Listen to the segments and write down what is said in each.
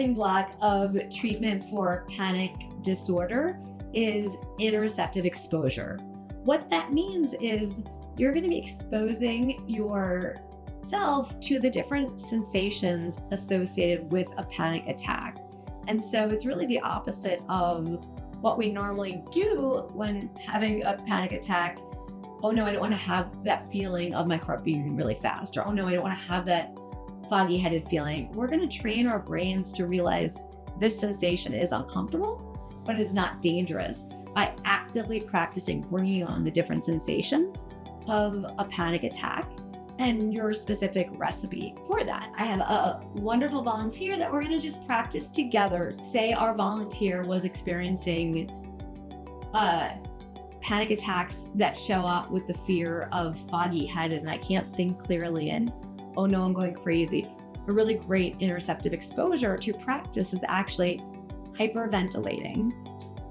building block of treatment for panic disorder is interoceptive exposure. What that means is you're going to be exposing yourself to the different sensations associated with a panic attack. And so it's really the opposite of what we normally do when having a panic attack. Oh no, I don't want to have that feeling of my heart beating really fast. Or, oh no, I don't want to have that foggy headed feeling. We're going to train our brains to realize this sensation is uncomfortable, but it's not dangerous by actively practicing bringing on the different sensations of a panic attack and your specific recipe for that. I have a wonderful volunteer that we're going to just practice together. Say our volunteer was experiencing panic attacks that show up with the fear of foggy headed and I can't think clearly and oh no, I'm going crazy. A really great interoceptive exposure to practice is actually hyperventilating.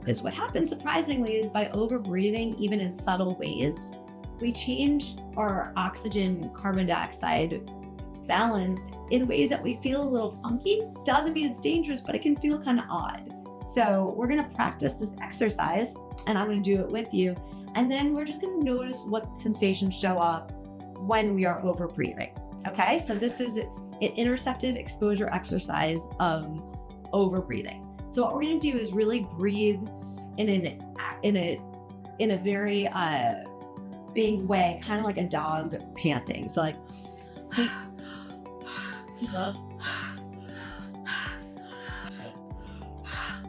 Because what happens surprisingly is by over breathing, even in subtle ways, we change our oxygen carbon dioxide balance in ways that we feel a little funky. Doesn't mean it's dangerous, but it can feel kind of odd. So we're going to practice this exercise and I'm going to do it with you. And then we're just going to notice what sensations show up when we are over breathing. Okay, so this is an interoceptive exposure exercise of over breathing. So what we're going to do is really breathe in a very big way, kind of like a dog panting. So like, and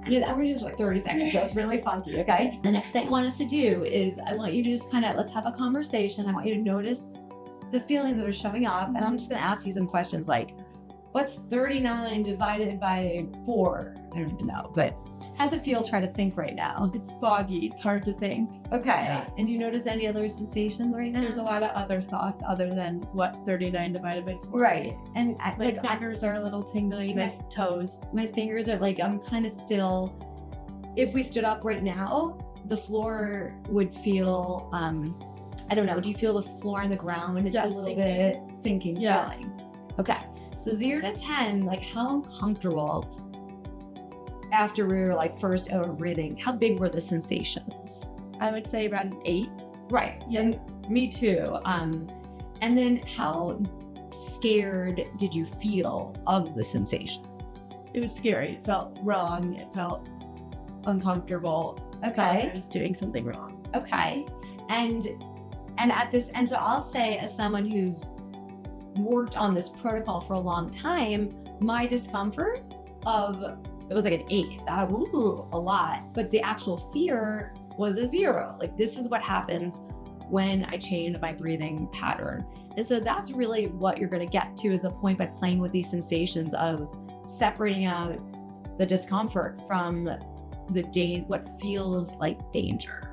we're going to do like 30 seconds. So it's really funky. Okay. The next thing I want us to do is I want you to just let's have a conversation. I want you to notice the feelings that are showing up. And I'm just going to ask you some questions like, what's 39 divided by 4? I don't even know, but how's it feel? Try to think right now. It's foggy. It's hard to think. Okay. Yeah. And do you notice any other sensations right now? There's a lot of other thoughts other than what 39 divided by 4 Right. is. And my fingers are a little tingly. My toes. My fingers are I'm kind of still. If we stood up right now, the floor would feel, I don't know. Do you feel the floor on the ground? It's a little bit sinking feeling. Okay. So 0 to 10, how uncomfortable after we were first over breathing, how big were the sensations? I would say around 8. Right. Yeah. And me too. And then how scared did you feel of the sensations? It was scary. It felt wrong. It felt uncomfortable. Okay. I was doing something wrong. Okay. And so I'll say, as someone who's worked on this protocol for a long time, my discomfort it was an 8. A lot. But the actual fear was a 0. This is what happens when I change my breathing pattern. And so that's really what you're going to get to, is the point by playing with these sensations of separating out the discomfort from what feels like danger.